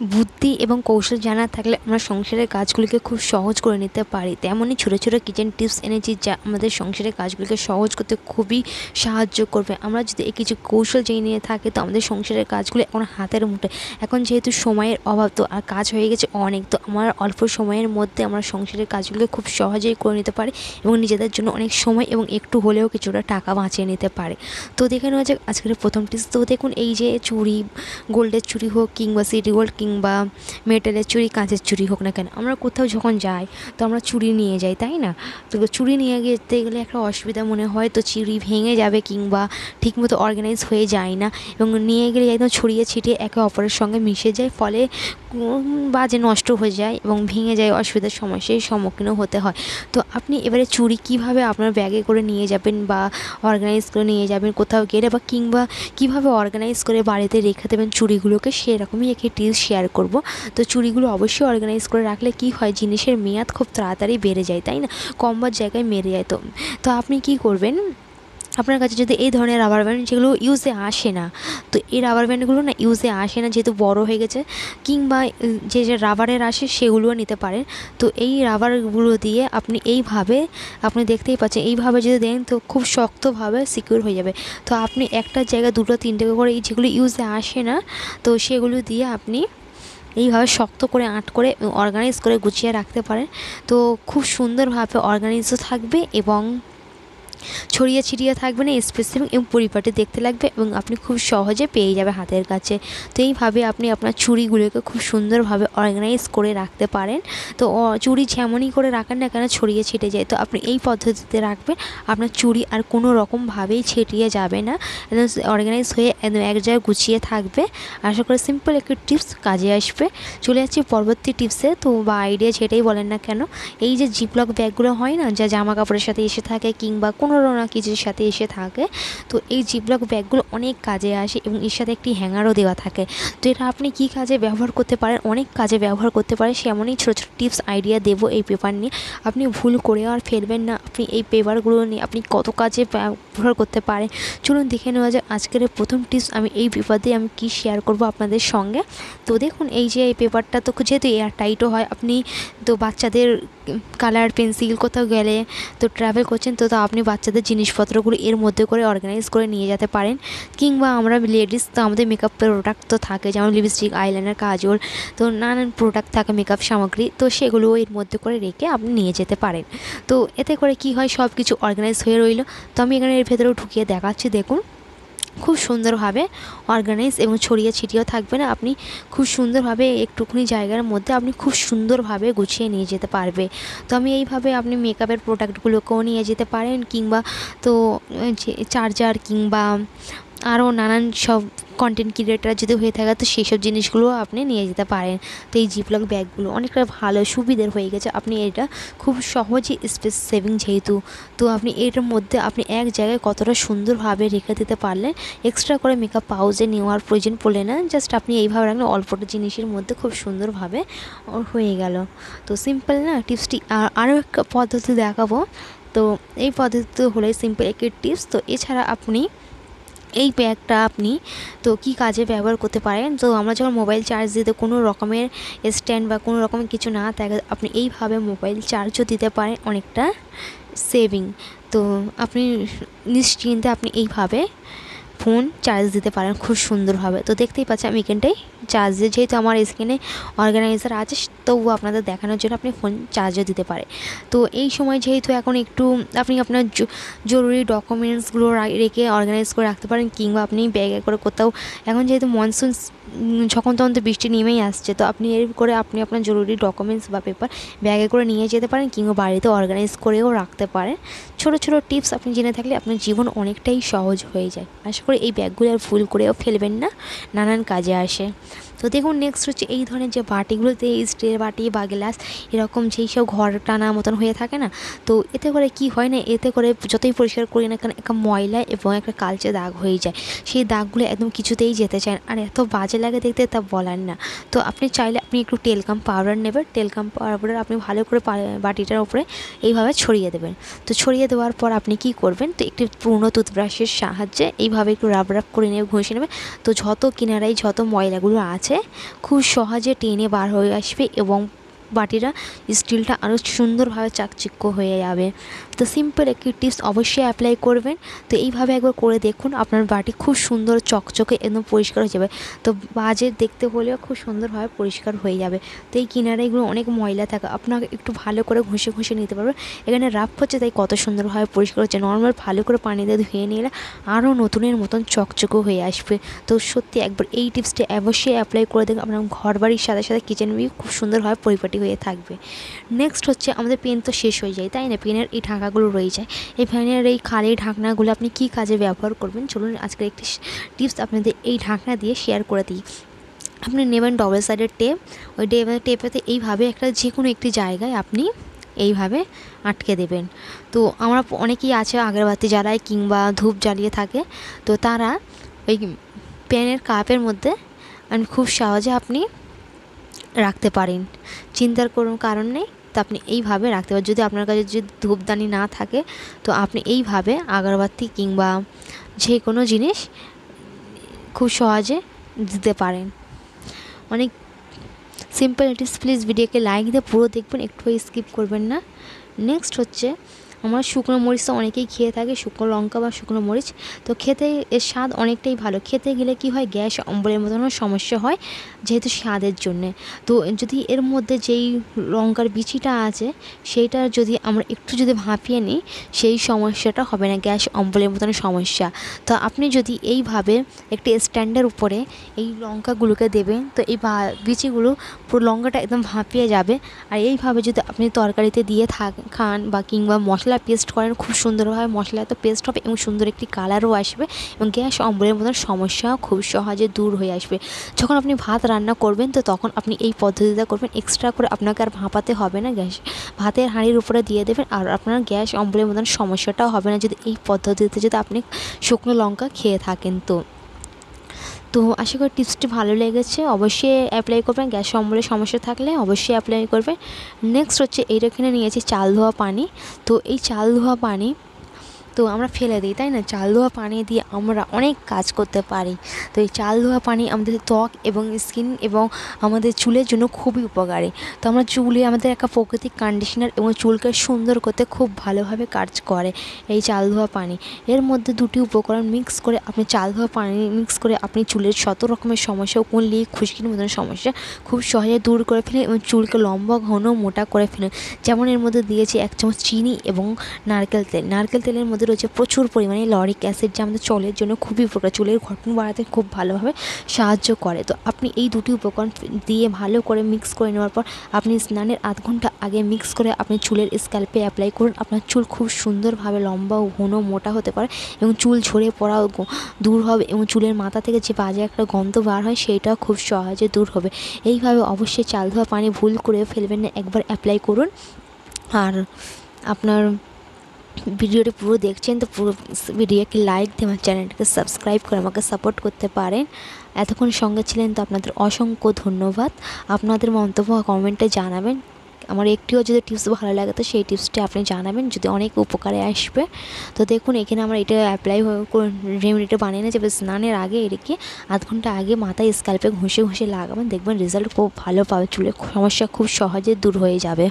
বুদ্ধি এবং কৌশল জানা থাকলে আমরা সংসারের কাজগুলিকে খুব সহজ করে নিতে পারি। তেমনই ছোটো ছোটো কিচেন টিপস এনেছি যা আমাদের সংসারের কাজগুলিকে সহজ করতে খুবই সাহায্য করবে। আমরা যদি এই কিছু কৌশল জেনে নিয়ে থাকি তো আমাদের সংসারের কাজগুলি এখন হাতের মুঠোয়। এখন যেহেতু সময়ের অভাব তো আর কাজ হয়ে গেছে অনেক, তো আমার অল্প সময়ের মধ্যে আমরা সংসারের কাজগুলিকে খুব সহজেই করে নিতে পারি এবং নিজেদের জন্য অনেক সময় এবং একটু হলেও কিছুটা টাকা বাঁচিয়ে নিতে পারে। তো দেখে নেওয়া যাক আজকের প্রথম টিপস। তো দেখুন, এই যে চুড়ি, গোল্ডের চুড়ি হোক কিংবা সিটি গোল্ড কিংবা মেটালের চুড়ি, কাঁচের চুড়ি হোক না কেন, আমরা কোথাও যখন যাই তো আমরা চুড়ি নিয়ে যাই, তাই না? তো চুড়ি নিয়ে যেতে গেলে একটা অসুবিধা মনে হয়, তো চুড়ি ভেঙে যাবে কিংবা ঠিকমতো অর্গানাইজ হয়ে যায় না এবং নিয়ে গেলে একদম ছড়িয়ে ছিটিয়ে একে অপরের সঙ্গে মিশে যায়, ফলে বাজে নষ্ট হয়ে যায় এবং ভেঙে যায়, অসুবিধার সমস্যার সম্মুখীনও হতে হয়। তো আপনি এবারে চুড়ি কীভাবে আপনার ব্যাগে করে নিয়ে যাবেন বা অর্গানাইজ করে নিয়ে যাবেন কোথাও গেলে, বা কিংবা কীভাবে অর্গানাইজ করে বাড়িতে রেখে দেবেন চুড়িগুলোকে, সেরকমই একটি টিপস শেয়ার করব। তো চুড়িগুলো অবশ্যই অর্গানাইজ করে রাখলে কী হয়, জিনিসের মেয়াদ খুব তাড়াতাড়ি বেড়ে যায়, তাই না? কমবার জায়গায় মেরে যায়। তো আপনি কী করবেন, আপনার কাছে যদি এই ধরনের রাবার ব্যান্ড যেগুলো ইউজে আসে না, তো এই রাবার ব্যান্ডগুলো না ইউজে আসে না যেহেতু বড় হয়ে গেছে, কিংবা যে রাবারের আসে সেগুলোও নিতে পারেন। তো এই রাবারগুলো দিয়ে আপনি এইভাবে, আপনি দেখতেই পাচ্ছেন, এইভাবে যদি দেন তো খুব শক্তভাবে সিকিউর হয়ে যাবে। তো আপনি একটা জায়গায় দুটো তিনটে করে এই যেগুলো ইউজে আসে না, তো সেগুলো দিয়ে আপনি এইভাবে শক্ত করে আঁট করে অর্গানাইজ করে গুছিয়ে রাখতে পারেন। তো খুব সুন্দরভাবে অর্গানাইজও থাকবে এবং ছড়িয়ে ছিটিয়ে থাকবে না, স্পেসিফিক এবং পরিপাটি দেখতে লাগবে এবং আপনি খুব সহজে পেয়ে যাবে হাতের কাছে। তো এইভাবে আপনি আপনার চুড়িগুলোকে খুব সুন্দরভাবে অর্গানাইজ করে রাখতে পারেন। তো চুড়ি যেমনই করে রাখেন না কেন ছড়িয়ে ছিটে যায়, তো আপনি এই পদ্ধতিতে রাখবেন, আপনার চুড়ি আর কোনো রকমভাবেই ছিটিয়ে যাবে না, একদম অর্গানাইজ হয়ে একদম এক জায়গায় গুছিয়ে থাকবে। আশা করি সিম্পল একটি টিপস কাজে আসবে। চলে যাচ্ছি পরবর্তী টিপসে, তো বা আইডিয়া যেটাই বলেন না কেন, এই যে জিপলক ব্যাগগুলো হয় না, যা জামা কাপড়ের সাথে এসে থাকে কিংবা কোনো না কিছুর সাথে এসে থাকে, তো এই জিপলক ব্যাগগুলো অনেক কাজে আসে এবং এর সাথে একটি হ্যাঙ্গারও দেওয়া থাকে। তো এটা আপনি কী কাজে ব্যবহার করতে পারেন, অনেক কাজে ব্যবহার করতে পারেন, সেমনই ছোটো ছোটো টিপস আইডিয়া দেবো এই পেপার নিয়ে। আপনি ভুল করে আর ফেলবেন না, আপনি এই পেপারগুলো নিয়ে আপনি কত কাজে ব্যবহার করতে পারেন। চলুন দেখে নেওয়া যাক আজকের প্রথম টিপস আমি এই পেপার দিয়ে আমি কী শেয়ার করব আপনাদের সঙ্গে। তো দেখুন, এই যে এই পেপারটা তো যেহেতু এয়ার টাইটও হয়, আপনি তো বাচ্চাদের কালার পেন্সিল কোথাও গেলে তো ট্রাভেল করছেন, তো আপনি বাচ্চাদের জিনিসপত্রগুলো এর মধ্যে করে অর্গানাইজ করে নিয়ে যেতে পারেন। কিংবা আমরা লেডিস তো আমাদের মেকআপ প্রোডাক্ট তো থাকে, যেমন লিপস্টিক, আইলাইনার, কাজল, তো নানান প্রোডাক্ট থাকে মেকআপ সামগ্রী, তো সেগুলো এর মধ্যে করে রেখে আপনি নিয়ে যেতে পারেন। তো এতে করে কি হয়, সব কিছু অর্গানাইজ হয়ে রইল। তো আমি এখানে এর ভেতরেও ঢুকিয়ে দেখাচ্ছি, দেখুন খুব সুন্দরভাবে অর্গানাইজ এবং ছড়িয়ে ছিটিয়েও থাকবে না, আপনি খুব সুন্দরভাবে একটুখানি জায়গার মধ্যে আপনি খুব সুন্দরভাবে গুছিয়ে নিয়ে যেতে পারবে। তো আমি এইভাবে আপনি মেকআপের প্রোডাক্টগুলোকেও নিয়ে যেতে পারেন, কিংবা তো চার্জার কিংবা আরও নানান সব কন্টেন্ট ক্রিয়েটার যদি হয়ে থাকে তো সেই সব জিনিসগুলোও আপনি নিয়ে যেতে পারেন। তো এই জিপলক ব্যাগগুলো অনেকটা ভালো সুবিধার হয়ে গেছে, আপনি এটা খুব সহজেই স্পেস সেভিং যেহেতু, তো আপনি এটার মধ্যে আপনি এক জায়গায় কতটা সুন্দরভাবে রেখে দিতে পারলেন, এক্সট্রা করে মেকআপ পাউচে নেওয়ার প্রয়োজন পড়লে না, জাস্ট আপনি এইভাবে রাখলে অল্পটা জিনিসের মধ্যে খুব সুন্দরভাবে হয়ে গেল। তো সিম্পল না টিপসটি, আরও একটা পদ্ধতি দেখাবো। তো এই পদ্ধতি হলো সিম্পল একটি টিপস। তো এছাড়া আপনি এই ব্যাগটা আপনি তো কী কাজে ব্যবহার করতে পারেন, তো আমরা যখন মোবাইল চার্জ দিতে কোনো রকমের স্ট্যান্ড বা কোনো রকমের কিছু না থাকে, আপনি এইভাবে মোবাইল চার্জও দিতে পারেন, অনেকটা সেভিং। তো আপনি নিশ্চিন্তে আপনি এইভাবে ফোন চার্জ দিতে পারেন খুব সুন্দরভাবে। তো দেখতেই পাচ্ছেন আমি এখানটায় চার্জ দিয়ে, যেহেতু আমার স্ক্রিনে অর্গানাইজার আছে তবুও আপনাদের দেখানোর জন্য আপনি ফোন চার্জও দিতে পারে। তো এই সময় যেহেতু এখন একটু আপনি আপনার জরুরি ডকুমেন্টসগুলো রেখে অর্গানাইজ করে রাখতে পারেন, কিংবা আপনি ব্যাগে করে কোথাও, এখন যেহেতু মনসুন যখন তখন তো বৃষ্টি নেমেই আসছে, তো আপনি এর করে আপনি আপনার জরুরি ডকুমেন্টস বা পেপার ব্যাগে করে নিয়ে যেতে পারেন, কিংবা বাড়িতে অর্গানাইজ করেও রাখতে পারেন। ছোটো ছোটো টিপস আপনি জেনে থাকলে আপনার জীবন অনেকটাই সহজ হয়ে যায়। আশা করি এই ব্যাগগুলো আর ভুল করেও ফেলবেন না, নানান কাজে আসে। তো দেখুন নেক্সট হচ্ছে এই ধরনের যে বাটিগুলোতে, স্টিলের বাটি বা গ্লাস এরকম যেই সব ঘর টানা মতন হয়ে থাকে না, তো এতে করে কি হয় না, এতে করে যতই পরিষ্কার করি না কেন একটা ময়লা এবং একটা কালচে দাগ হয়ে যায়, সেই দাগগুলো একদম কিছুতেই যেতে চায় না, আর এত বাজে লাগে দেখতে তা বলার না। তো আপনি চাইলে আপনি একটু টেলকাম পাউডার নেবেন, টেলকাম পাউডার আপনি ভালো করে বাটিটার উপরে এইভাবে ছড়িয়ে দেবেন। তো ছড়িয়ে দেওয়ার পর আপনি কি করবেন, তো একটি পুরনো টুথব্রাশের সাহায্যে এইভাবে একটু রাব করে নেবে, ঘষে নেবে। তো যত কিনারায় যত ময়লাগুলো আছে খুব সহজে টেনে বার হয়ে আসবে এবং বাটিটা স্টিলটা আরও সুন্দরভাবে চাকচিক্য হয়ে যাবে। তো সিম্পল একটি টিপস অবশ্যই অ্যাপ্লাই করবেন। তো এইভাবে একবার করে দেখুন, আপনার বাটি খুব সুন্দর চকচকে একদম পরিষ্কার হয়ে যাবে। তো বাজে দেখতে হলেও খুব সুন্দরভাবে পরিষ্কার হয়ে যাবে। তো এই কিনারাগুলো অনেক ময়লা থাকে, আপনাকে একটু ভালো করে ঘষে নিতে পারবেন। এখানে রাফ হচ্ছে তাই কত সুন্দরভাবে পরিষ্কার হচ্ছে। নর্মাল ভালো করে পানি দিয়ে ধুয়ে নিলে আরও নতুনের মতন চকচকে হয়ে আসবে। তো সত্যি একবার এই টিপসটি অবশ্যই অ্যাপ্লাই করে দেখুন, আপনার ঘর বাড়ির সাথে সাথে কিচেন বি খুব সুন্দরভাবে পরিপাটি হয়ে থাকবে। নেক্সট হচ্ছে আমাদের পেন তো শেষ হয়ে যায়, তাই না? পেনের এই ঢাকাগুলো রয়ে যায়। এই পেনের এই খালি ঢাকনাগুলো আপনি কী কাজে ব্যবহার করবেন, চলুন আজকের একটি টিপস আপনাদের এই ঢাকনা দিয়ে শেয়ার করে দিই। আপনি নেবেন ডবল সাইডের টেপ, ওই টেপেতে এইভাবে একটা যে কোনো একটি জায়গায় আপনি এইভাবে আটকে দেবেন। তো আমরা অনেকেই আছে আগরবাতি জ্বালায় কিংবা ধূপ জ্বালিয়ে থাকে, তো তারা ওই পেনের কাপের মধ্যে খুব সহজে আপনি রাখতে পারেন, চিন্তার কোনো কারণ নেই। তো আপনি এইভাবে রাখতে পারেন। যদি আপনার কাছে যদি ধূপদানি না থাকে তো আপনি এইভাবে আগরবাতি কিংবা যে কোনো জিনিস খুব সহজে দিতে পারেন। অনেক সিম্পল টিপস, প্লিজ ভিডিওকে লাইক দিয়ে পুরো দেখবেন, একটু স্কিপ করবেন না। নেক্সট হচ্ছে আমার শুকনো মরিচ তো অনেকেই খেয়ে থাকে, শুকনো লঙ্কা বা শুকনো মরিচ। তো খেতে এর স্বাদ অনেকটাই ভালো। খেতে গেলে কি হয়, গ্যাস অম্বলের মতনও সমস্যা হয় যেহেতু স্বাদের জন্যে। তো যদি এর মধ্যে যেই লঙ্কার বিচিটা আছে সেইটা যদি আমরা একটু যদি ভাপিয়ে নিই, সেই সমস্যাটা হবে না, গ্যাস অম্বলের মতন সমস্যা। তো আপনি যদি এইভাবে একটি স্ট্যান্ডের উপরে এই লঙ্কাগুলোকে দেবেন, তো এই বিচিগুলো পুরো লঙ্কাটা একদম ভাপিয়ে যাবে। আর এইভাবে যদি আপনি তরকারিতে দিয়ে খান বা কিংবা মশলা পেস্ট করেন, খুব সুন্দরভাবে মশলা তো পেস্ট হবে এবং সুন্দর একটি কালারও আসবে এবং গ্যাস অম্বলের মতন সমস্যাও খুব সহজে দূর হয়ে আসবে। যখন আপনি ভাত রান্না করবেন তো তখন আপনি এই পদ্ধতিটা করবেন, এক্সট্রা করে আপনাকে আর ভাপাতে হবে না, গ্যাস ভাতের হাঁড়ির উপরে দিয়ে দেবেন আর আপনার গ্যাস অম্বলের মতন সমস্যাটাও হবে না যদি এই পদ্ধতিতে যদি আপনি শুকনো লঙ্কা খেয়ে থাকেন। তো আশা করি টিপসটি ভালো লেগেছে, অবশ্যই অ্যাপ্লাই করবেন। গ্যাস অম্বলের সমস্যা থাকলে অবশ্যই অ্যাপ্লাই করবেন। নেক্সট হচ্ছে এইখানে নিয়েছি চাল ধোয়া পানি। তো এই চাল ধোয়া পানি তো আমরা ফেলে দিই, তাই না? চাল ধোয়া পানি দিয়ে আমরা অনেক কাজ করতে পারি। তো এই চাল ধোয়া পানি আমাদের ত্বক এবং স্কিন এবং আমাদের চুলের জন্য খুবই উপকারী। তো আমরা চুলে আমাদের একটা প্রাকৃতিক কন্ডিশনার এবং চুলকে সুন্দর করতে খুব ভালোভাবে কাজ করে এই চাল ধোয়া পানি। এর মধ্যে দুটি উপকরণ মিক্স করে আপনি চাল ধোয়া পানি মিক্স করে আপনি চুলের শত রকমের সমস্যা, কুণ্ডলি খুশকির মতন সমস্যা খুব সহজে দূর করে ফেলেন এবং চুলকে লম্বা ঘন মোটা করে ফেলেন। যেমন এর মধ্যে দিয়েছি 1 চামচ চিনি এবং নারকেল তেল। নারকেল তেলের মধ্যে রয়েছে প্রচুর পরিমাণে লরিক অ্যাসিড, যা আমাদের চুলের জন্য খুবই উপকার, চুলের গঠন বাড়াতে খুব ভালোভাবে সাহায্য করে। তো আপনি এই দুটি উপকরণ দিয়ে ভালো করে মিক্স করে নেওয়ার পর আপনি স্নানের আধ ঘন্টা আগে মিক্স করে আপনি চুলের স্ক্যাল্পে অ্যাপ্লাই করুন। আপনার চুল খুব সুন্দরভাবে লম্বা ও ঘন মোটা হতে পারে এবং চুল ঝরে পড়াও দূর হবে এবং চুলের মাথা থেকে যে বাজে একটা গন্ধ বার হয় সেইটাও খুব সহজে দূর হবে। এইভাবে অবশ্যই চাল ধোয়া পানি ভুল করে ফেলবেন না, একবার অ্যাপ্লাই করুন। আর আপনার ভিডিওটি পুরো দেখছেন তো পুরো ভিডিওকে লাইক দিয়ে আমার চ্যানেলটাকে সাবস্ক্রাইব করে আমাকে সাপোর্ট করতে পারেন। এতক্ষণ সঙ্গে ছিলেন তো আপনাদের অসংখ্য ধন্যবাদ। আপনাদের মন্তব্য কমেন্টে জানাবেন। আমার একটিও যদি টিপস ভালো লাগে তো সেই টিপসটি আপনি জানাবেন, যদি অনেক উপকারে আসবে। তো দেখুন এখানে আমরা এটা অ্যাপ্লাই রেমেডিটা বানিয়ে নিয়ে যাবে স্নানের আগে, এটাকে আধ ঘন্টা আগে মাথায় স্ক্যাল্পে ঘষে লাগাবেন, দেখবেন রেজাল্ট খুব ভালো পাবে, চুলের সমস্যা খুব সহজে দূর হয়ে যাবে।